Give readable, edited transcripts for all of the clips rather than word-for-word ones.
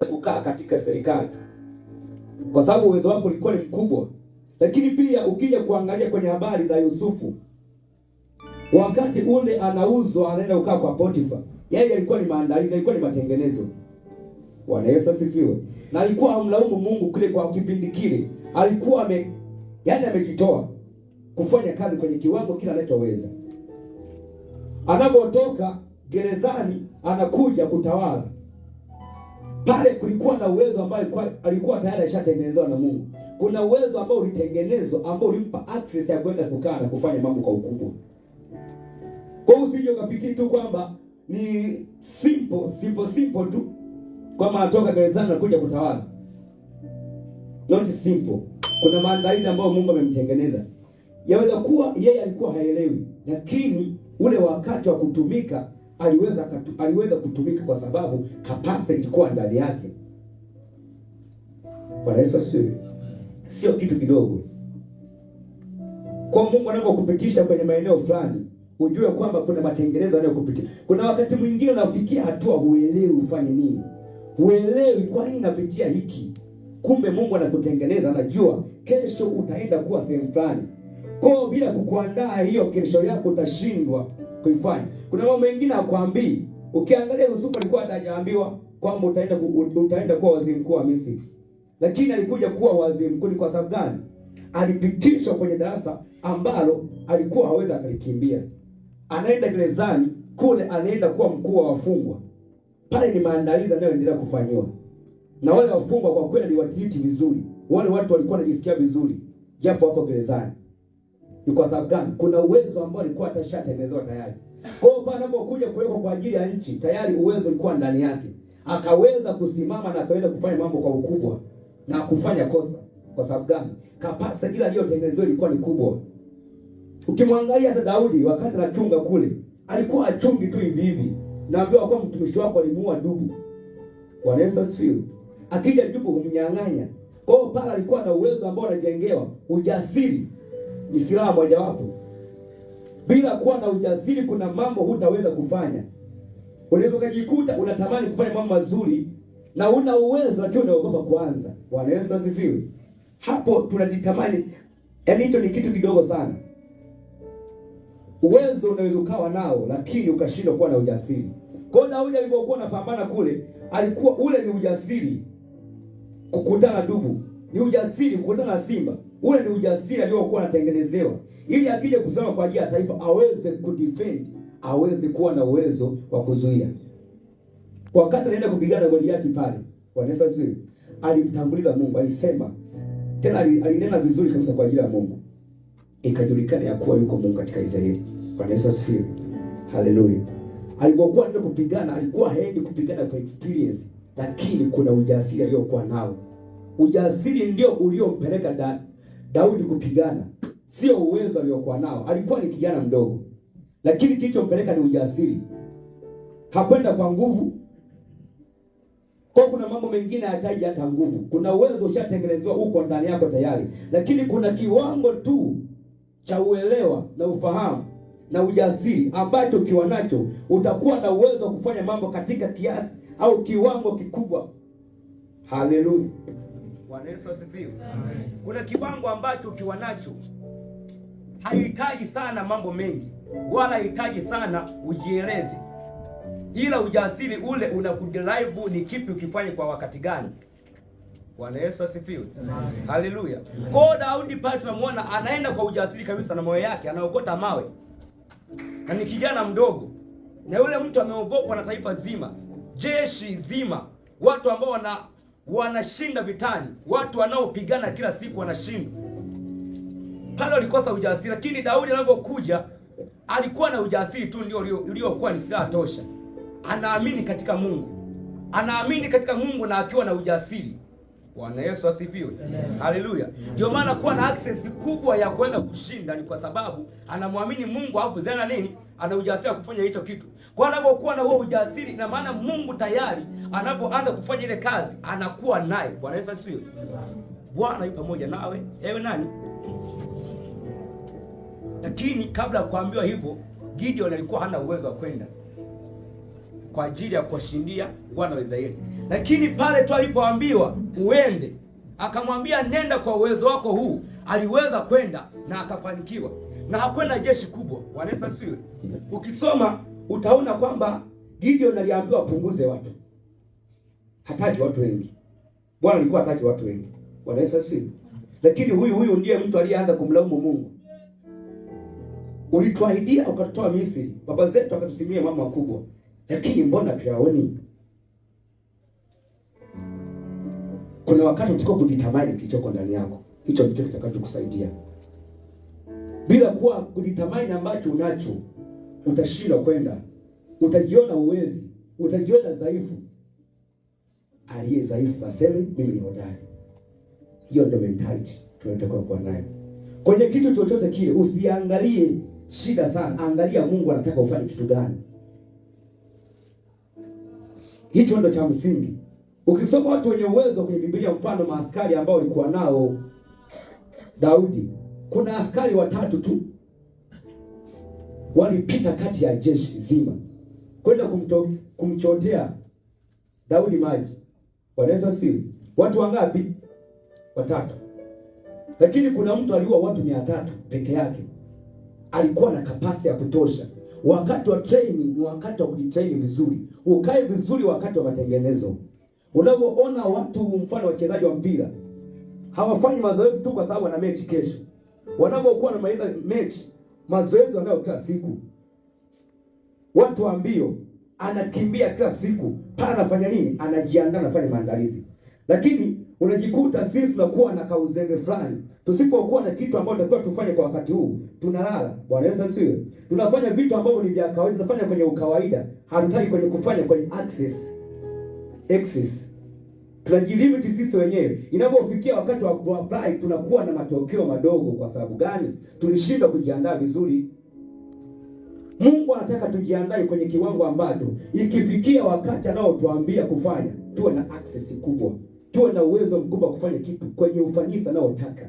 kukaa katika serikali, kwa sababu uwezo wako ulikuwa ni mkubwa. Lakini pia ukija kuangalia kwenye habari za Yusufu, wakati ule anauzwa anaenda kukaa kwa Potifa, yeye alikuwa ni maandalizi, alikuwa ni matengenezo. Bwana Yesu asifiwe. Na alikuwa amlaumu Mungu kile kwa kipindi kile. Alikuwa amejitoa kufanya kazi kwenye kiwango kile anachoweza. Anapotoka gerezani anakuja kutawala. Pale kulikuwa na uwezo ambao alikuwa tayari ashatengenezewa na Mungu. Kuna uwezo ambao ulitengenezwa ambao ulimpa access ya kwenda kukaa na kufanya mambo kwa ukubwa. Kwa hiyo usije ukafikiri tu kwamba ni simple tu kwamba anatoka gerezani na kuja kutawala. Not simple. Kuna maandalizi ambayo Mungu amemtengeneza. Yaweza kuwa yeye alikuwa haelewi, lakini ule wakati wa kutumika aliweza kutumika kwa sababu kapasa ilikuwa ndani yake. Bwana Yesu asifiwe. Sio kitu kidogo. Kwa Mungu anapokupitisha kwenye maeneo fulani, ujue kwamba kuna matengenezo anayokupitia. Kuna wakati mwingine unafikia hatua huelewi ufanye nini. Huelewi kwa nini napitia hiki. Kumbe Mungu anakutengeneza, anajua kesho utaenda kuwa sehemu fulani. Kwa bila kukuandaa hiyo kesho yako utashindwa kuifanya. Kuna mambo mengine hakwambii. Ukiangalia Yusufu alikuwa hajaambiwa kwamba utaenda kuwa waziri mkuu wa Misri. Lakini alikuja kuwa waziri mkuu kwa sababu gani? Alipitishwa kwenye darasa ambalo alikuwa hawezi akalikimbia. Anaenda gerezani, kule anaenda kuwa mkuu wa wafungwa. Pale ni maandalizi yanayoendelea kufanywa. Na wale wafungwa kwa kweli waliwatii vizuri. Wale watu walikuwa wanajisikia vizuri japo hapo gerezani. Ni kwa sababu gani? Kuna uwezo ambao alikuwa atashatengenezewa tayari. Kwa hiyo pale anapokuja kuwekwa kwa ajili ya nchi, tayari uwezo ulikuwa ndani yake. Akaweza kusimama na akaweza kufanya mambo kwa ukubwa na kufanya kosa. Kwa sababu gani? Kapasa ile aliyotengenezewa ilikuwa ni kubwa. Ukimwangalia hata Daudi wakati anachunga kule, alikuwa achungi tu hivi. Naambiwa kwa mtumishi wako alimuua dubu. Bwana Yesu asifiwe. Akija dubu humnyang'anya. Kwa hiyo pale alikuwa na uwezo ambao anajengewa. Ujasiri ni silaha mojawapo. Bila kuwa na ujasiri kuna mambo hutaweza kufanya. Unaweza kujikuta unatamani kufanya mambo mazuri na una uwezo lakini unaogopa kuanza. Bwana Yesu asifiwe. Hapo tunajitamani, yaani hicho ni kitu kidogo sana. Uwezo unaweza ukawa nao lakini ukashindwa kuwa na ujasiri. Kwa hiyo Daudi alipokuwa anapambana kule, alikuwa ule ni ujasiri kukutana dubu, ni ujasiri kukutana na simba. Ule ni ujasiri aliokuwa anatengenezewa ili akija kusema kwa ajili ya taifa aweze kudefend, aweze kuwa na uwezo wa kuzuia. Wakati anaenda kupigana Goliati pale, Bwana Yesu asifiwe, alimtanguliza Mungu, alisema tena alinena vizuri kabisa kwa ajili ya Mungu. Ikajulikana ya kuwa yuko Mungu katika Israeli. Bwana Yesu asifiwe. Haleluya. Alipokuwa anaenda kupigana, alikuwa haendi kupigana kwa experience, lakini kuna ujasiri aliokuwa nao. Ujasiri ndio uliompeleka Daudi kupigana. Sio uwezo aliokuwa nao. Alikuwa ni kijana mdogo. Lakini kilichompeleka ni ujasiri. Hakwenda kwa nguvu. Kwa kuna mambo mengine hayahitaji hata nguvu. Kuna uwezo ushatengenezewa uko ndani yako tayari. Lakini kuna kiwango tu cha uelewa na ufahamu na ujasiri ambacho ukiwa nacho utakuwa na uwezo wa kufanya mambo katika kiasi au kiwango kikubwa. Haleluya. Bwana Yesu asifiwe. Amen. Kuna kiwango ambacho ukiwa nacho haihitaji sana mambo mengi wala haihitaji sana ujieleze. Ila ujasiri ule unakudrive ni kipi ukifanye kwa wakati gani. Bwana Yesu asifiwe. Haleluya. Kwa Daudi pale tunamwona anaenda kwa ujasiri kabisa na moyo yake anaokota mawe. Na ni kijana mdogo. Na yule mtu ameogopwa na taifa zima, jeshi zima, watu ambao wanashinda vitani, watu wanaopigana kila siku wanashinda. Pale alikosa ujasiri, lakini Daudi anapokuja alikuwa na ujasiri tu ndio uliokuwa ni silaha tosha. Anaamini katika Mungu. Anaamini katika Mungu na akiwa na ujasiri. Bwana Yesu asifiwe. Haleluya. Ndio maana kuwa na access kubwa ya kwenda kushinda ni kwa sababu anamwamini Mungu, hapo zana nini? Ana ujasiri wa kufanya hicho kitu. Kwa anapokuwa na huo ujasiri na maana Mungu tayari anapoanza kufanya ile kazi anakuwa naye. Bwana Yesu asifiwe. Bwana yupo pamoja nawe, ewe nani? Lakini kabla kuambiwa hivyo, Gideon alikuwa hana uwezo wa kwenda. kwa ajili ya kuwashindia wana wa Israeli. Lakini pale tu alipoambiwa uende, akamwambia nenda kwa uwezo wako huu, aliweza kwenda na akafanikiwa, na hakwenda jeshi kubwa. Bwana Yesu asifiwe. Ukisoma utaona kwamba Gideon aliambiwa apunguze watu, hataki watu wengi. Bwana alikuwa hataki watu wengi. Bwana Yesu asifiwe. Lakini huyu ndiye mtu aliyeanza kumlaumu Mungu. Ulituahidia ukatutoa Misri, baba zetu akatusimia mambo makubwa, lakini mbona tuyaoni? Kuna wakati utako kujitamani kilichoko ndani yako, hicho ndicho kitakachokusaidia. Bila kuwa kujitamani ambacho unacho, utashindwa kwenda, utajiona uwezi, utajiona dhaifu. Aliye dhaifu aseme mimi ni hodari. Hiyo ndio mentality tunatakiwa kuwa nayo. Kwenye kitu chochote kile usiangalie shida sana, angalia Mungu anataka ufanye kitu gani. Hicho ndio cha msingi. Ukisoma watu wenye uwezo kwenye Biblia, mfano maaskari ambao walikuwa nao Daudi, kuna askari 3 tu walipita kati ya jeshi zima kwenda kumchotea Daudi maji. Wanaweza siri watu wangapi? 3. Lakini kuna mtu aliua watu 300 peke yake. Alikuwa na kapasiti ya kutosha. Wakati wa training ni wakati wa kujitrain vizuri. Ukae vizuri wakati wa matengenezo. Unapoona watu, mfano wachezaji wa mpira, hawafanyi mazoezi tu kwa sababu wana mechi kesho. Wanapokuwa na mechi, mazoezi wanayo kila siku. Watu wa mbio anakimbia kila siku. Pale anafanya nini? Anajiandaa, anafanya maandalizi. Lakini unajikuta sisi tunakuwa na kauzembe fulani. Tusipokuwa na kitu ambacho tunatakiwa tufanye kwa wakati huu, tunalala. Bwana Yesu asifiwe. Tunafanya vitu ambavyo ni vya kawaida, tunafanya kwenye ukawaida. Hatutaki kwenye kufanya kwenye excess. Tunajilimit sisi wenyewe. Inapofikia wakati wa kuapply, tunakuwa na matokeo madogo. Kwa sababu gani? Tulishindwa kujiandaa vizuri. Mungu anataka tujiandae kwenye kiwango ambacho ikifikia wakati anaotuambia kufanya, tuwe na access kubwa, tuwe na uwezo mkubwa kufanya kitu kwenye ufanisi anaotaka.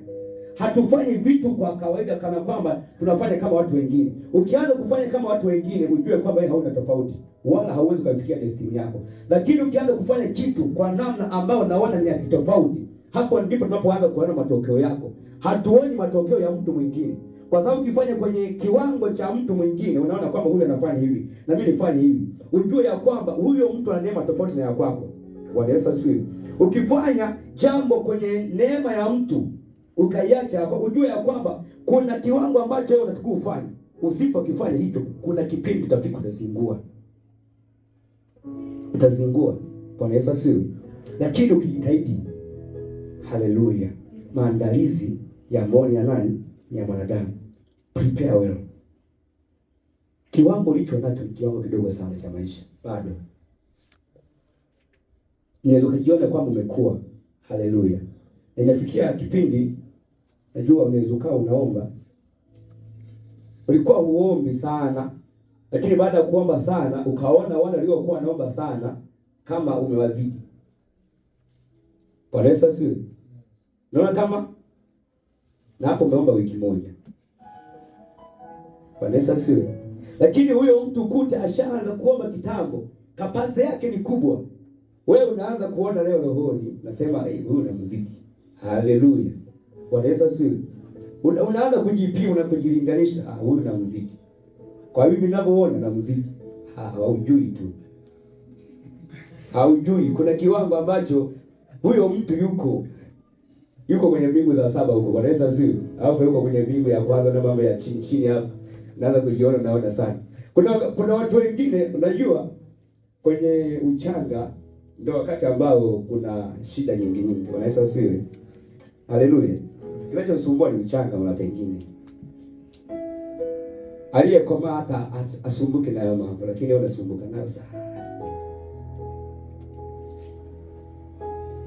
Hatufanyi vitu kwa kawaida kana kwamba tunafanya kama watu wengine. Ukianza kufanya kama watu wengine, ujue kwamba wewe hauna tofauti, wala hauwezi kufikia destiny yako. Lakini ukianza kufanya kitu kwa namna ambayo naona ni ya tofauti, hapo ndipo tunapoanza kuona matokeo yako. Hatuoni matokeo ya mtu mwingine. Kwa sababu ukifanya kwenye kiwango cha mtu mwingine, unaona kwamba huyu anafanya hivi na mimi nifanye hivi, ujue ya kwamba huyo mtu ana neema tofauti na ya kwako. Bwana Yesu asifiwe. Ukifanya jambo kwenye neema ya mtu ukaiacha yako, ujue ya kwamba kuna kiwango ambacho wewe unatakiwa ufanye. Usipokifanya hicho, kuna kipindi utafika utazingua. Bwana Yesu asifiwe. Lakini ukijitahidi, haleluya, maandalizi ya moyo ya nani? Ya mwanadamu. Prepare well. Kiwango ulicho nacho ni kiwango kidogo sana cha maisha. Bado unaweza kujiona kwamba umekuwa. Haleluya. Inafikia kipindi, najua unaweza kaa unaomba, ulikuwa huombi sana, lakini baada ya kuomba sana ukaona wale waliokuwa wanaomba sana kama umewazidi. Bwana Yesu asifiwe. Unaona kama na hapo umeomba wiki moja. Bwana Yesu asifiwe. Lakini huyo mtu kuta ashaanza kuomba kitambo, kapasi yake ni kubwa. Wewe unaanza kuona leo rohoni, nasema huyu na muziki. Haleluya. Bwana Yesu asifiwe. Unaanza kujipima na kujilinganisha, huyu na muziki. Kwa hiyo ninavyoona na muziki, haujui tu. Haujui kuna kiwango ambacho huyo mtu yuko kwenye mbingu za 7 huko. Bwana Yesu asifiwe. Alafu yuko kwenye mbingu ya kwanza na mambo ya chini hapa. Naanza kujiona naona sana. Kuna watu wengine unajua kwenye uchanga ndio wakati ambao kuna shida nyingi. Bwana Yesu asifiwe. Haleluya. Kinachosumbua ni uchanga wala pengine. Aliyekoma hata asumbuke nayo mambo, lakini wewe unasumbuka nayo sana.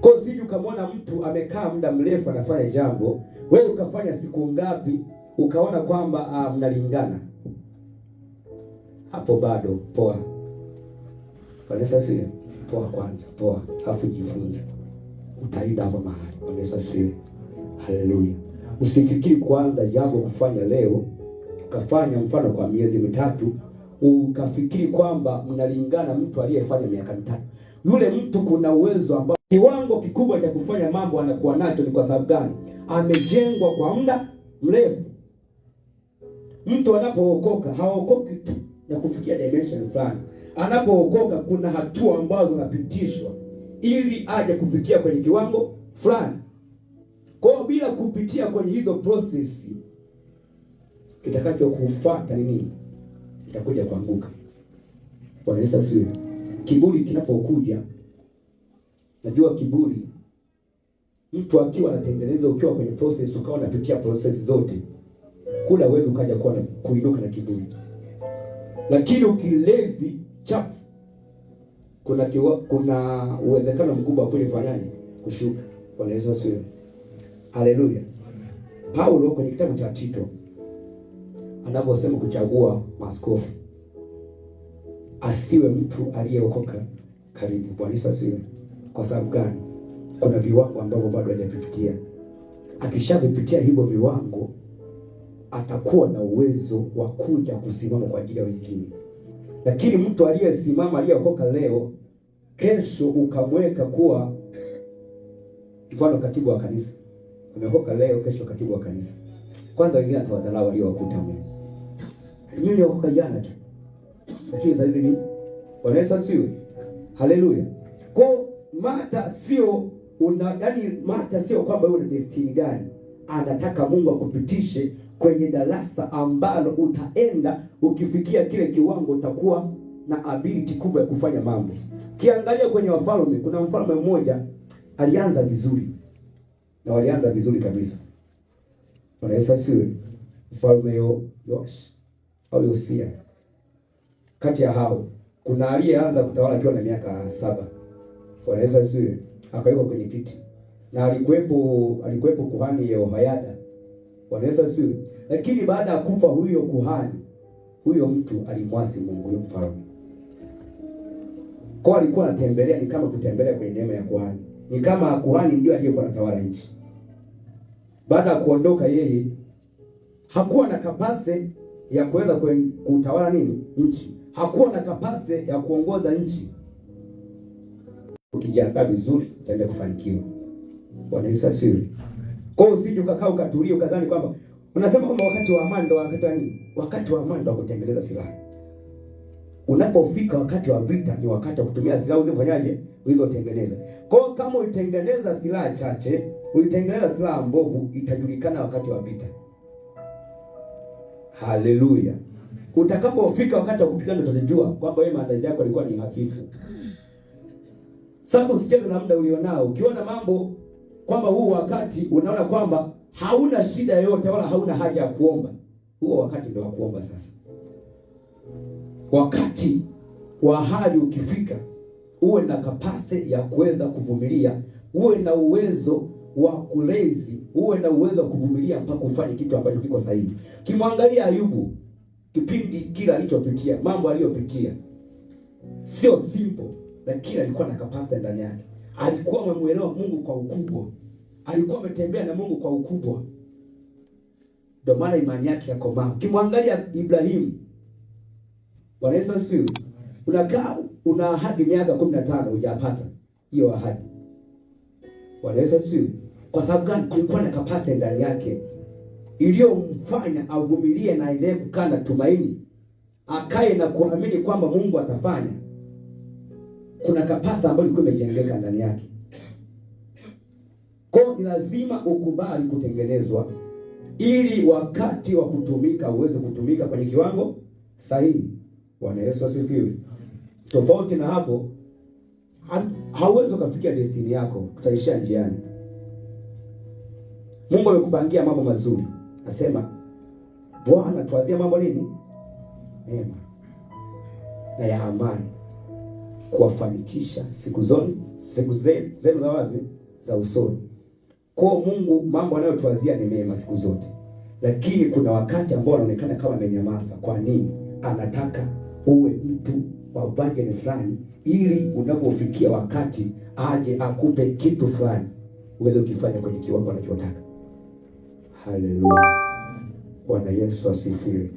Kwa sisi ukamwona mtu amekaa muda mrefu anafanya jambo, wewe ukafanya siku ngapi, ukaona kwamba mnalingana. Hapo bado poa. Bwana sasa poa kwanza, poa, hafu jifunze. Utaenda hapo mahali. Bwana sasa. Haleluya. Usifikiri kuanza jambo kufanya leo, ukafanya mfano kwa miezi 3, ukafikiri kwamba mnalingana mtu aliyefanya miaka mitano. Yule mtu kuna uwezo ambao kiwango kikubwa cha kufanya mambo anakuwa nacho. Ni kwa sababu gani? Amejengwa kwa muda mrefu. Mtu anapookoka haokoki tu na kufikia dimension fulani. Anapookoka kuna hatua ambazo zinapitishwa ili aje kufikia kwenye kiwango fulani. Kwa hiyo bila kupitia kwenye hizo process, kitakachokufuata ni nini? Itakuja kuanguka. Bwana Yesu asifiwe. Kiburi kinapokuja, najua kiburi, mtu akiwa anatengeneza, ukiwa kwenye process, ukawa unapitia process zote, kula uwezo ukaja kuwa kuinuka na kiburi. Lakini ukilezi chapu, kuna uwezekano mkubwa kule fanyaje kushuka. Bwana Yesu asifiwe. Haleluya. Paulo kwenye kitabu cha Tito anaposema kuchagua maaskofu, asiwe mtu aliyeokoka karibu. Bwana Yesu asifiwe. Kwa sababu gani? Kuna viwango ambavyo bado hajapitia. Akishavipitia hivyo viwango, atakuwa na uwezo wa kuja kusimama kwa ajili ya wengine. Lakini mtu aliyesimama, aliyeokoka leo, kesho ukamweka kuwa mfano katibu wa kanisa. Ameokoka leo, kesho katibu wa kanisa. Kwanza wengine atawadharau waliowakuta mimi. Mimi niliokoka jana tu. Lakini sasa hizi ni Bwana Yesu asifiwe. Haleluya. Kwa Martha sio Martha sio kwamba wewe una destiny gani. Anataka Mungu akupitishe kwenye darasa ambalo utaenda, ukifikia kile kiwango utakuwa na ability kubwa ya kufanya mambo. Kiangalia kwenye wafalme, kuna mfalme mmoja alianza vizuri. Na walianza vizuri kabisa. Bwana Yesu asifiwe. Mfalme Yoash au Yosia. Kati ya hao kuna aliyeanza kutawala akiwa na miaka 7. Bwana Yesu asifiwe. Akawekwa kwenye kiti. Na alikuwepo kuhani Yehoyada. Bwana Yesu asifiwe. Lakini baada ya kufa huyo kuhani, huyo mtu alimwasi Mungu, huyo mfalme. Kwa alikuwa anatembelea, ni kama kutembelea kwenye neema ya kuhani. Ni kama kuhani ndio aliyekuwa anatawala nchi. Baada ya kuondoka yeye, hakuwa na capacity ya kuweza kutawala nchi. Hakuwa na capacity ya kuongoza nchi. Ukijiandaa vizuri utaenda kufanikiwa. Bwana Yesu asifiwe. Kwa hiyo usije ukakaa ukatulia ukadhani kwamba unasema kwamba wakati wa amani ndio wakati wa nini? Wakati wa amani ndio kutengeneza silaha. Unapofika wakati wa vita ni wakati wa kutumia silaha uzifanyaje? Ulizotengeneza. Kwa hiyo kama uitengeneza silaha chache, uitengeneza silaha mbovu, itajulikana wakati wa vita. Haleluya. Utakapofika wakati wa kupigana utajua kwamba wewe maandalizi yako yalikuwa ni hafifu. Sasa usicheze na muda ulionao. Ukiona mambo kwamba huu wakati unaona kwamba hauna shida yoyote wala hauna haja ya kuomba, huo wakati ndio wa kuomba sasa. Wakati wa hali ukifika, uwe na capacity ya kuweza kuvumilia, uwe na uwezo wa kulezi, uwe na uwezo wa kuvumilia mpaka ufanye kitu ambacho kiko sahihi. Kimwangalia Ayubu, kipindi kila alichopitia, mambo aliyopitia sio simple, lakini alikuwa na capacity ndani yake. Alikuwa amemuelewa Mungu kwa ukubwa. Alikuwa ametembea na Mungu kwa ukubwa. Ndio maana imani yake yakomaa. Kimwangalia Ibrahimu, Bwana Yesu asifiwe. Unakaa una ahadi miaka 15 hujapata hiyo ahadi. Bwana Yesu asifiwe. Kwa sababu gani? Kulikuwa na capacity ndani yake iliyomfanya avumilie na aendelee kukaa na tumaini. Akae na kuamini kwamba Mungu atafanya. Kuna capacity ambayo ilikuwa imejengeka ndani yake. Kwa ni lazima ukubali kutengenezwa ili wakati wa kutumika uweze kutumika kwenye kiwango sahihi. Bwana Yesu asifiwe. Tofauti na hapo hauwezi kufikia destiny yako, utaishia njiani. Mungu amekupangia mambo mazuri. Nasema Bwana tuwazia mambo nini? Mema na ya amani, kuwafanikisha siku zenu za wazi za usoni. Kwa Mungu mambo anayotuwazia ni mema siku zote. Lakini kuna wakati ambao anaonekana kama amenyamaza. Kwa nini? Anataka uwe mtu wa vangeni fulani ili unapofikia wakati aje akupe kitu fulani uweze ukifanya kwenye kiwango anachotaka. Haleluya. Bwana Yesu asifiwe.